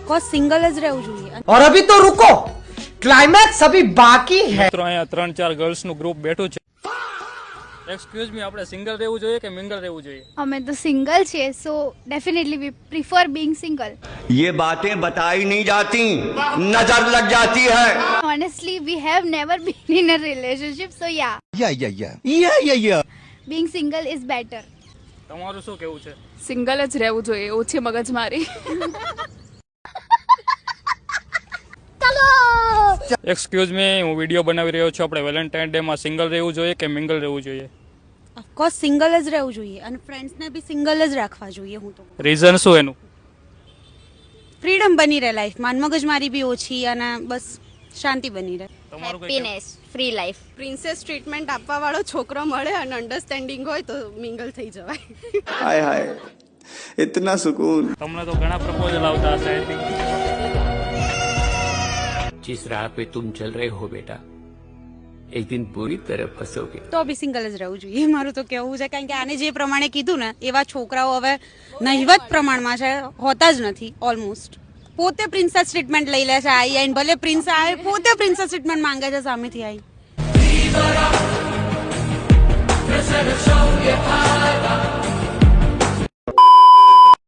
Of course single જ રહેવું જોઈએ. और अभी तो रुको, क्लाइमैक्स अभी बाकी है. મિત્રો અહીંયા 3-4 ગર્લ્સ નું ગ્રુપ બેઠું છે. એક્સક્યુઝ મી, આપણે સિંગલ રહેવું જોઈએ કે મિંગલ રહેવું જોઈએ? અમે તો સિંગલ છીએ, સો ડેફિનેટલી વી પ્રિફર બીઇંગ સિંગલ. ये बातें बताई नहीं जाती, नजर लग जाती है. Honestly, we have never been in a relationship, so yeah, being single is better. તમારું શું કેવું છે? સિંગલ જ રહેવું જોઈએ, ઓછી મગજમારી. એક્સક્યુઝ મી, હું વિડીયો બનાવી રહ્યો છું. આપણે વેલેન્ટાઇન ડે માં સિંગલ રહેવું જોઈએ કે મિંગલ રહેવું જોઈએ? ઓફકોર્સ સિંગલ જ રહેવું જોઈએ અને ફ્રેન્ડ્સને બી સિંગલ જ રાખવા જોઈએ. હું તો રીઝન શું એનું? ફ્રીડમ બની રહે લાઈફમાં, મગજમારી બી ઓછી અને બસ શાંતિ બની રહે. તમારું કઈ Happiness, free life. Princess treatment આપવા વાળો છોકરો મળે અને અન્ડરસ્ટેન્ડિંગ હોય તો મિંગલ થઈ જવાય. हाय हाय इतना सुकून. તમને તો ઘણા પ્રપોઝલ આવતા હશે આઈ થિંક. जिस राह पे तुम चल रहे हो बेटा, एक दिन बुरी तरह फंसोगे. તો બી સિંગલ જ રહેવું જોઈએ મારું તો કેવું છે. કારણ કે આને જે પ્રમાણે કીધું ને એવા છોકરાઓ હવે નહિવત પ્રમાણમાં છે, હોતા જ નથી ઓલમોસ્ટ. પોતે પ્રિન્સેસ ટ્રીટમેન્ટ લઈ લે છે આઈને, ભલે પ્રિન્સ આવે પોતે પ્રિન્સેસ ટ્રીટમેન્ટ માંગે છે સામેથી આવી.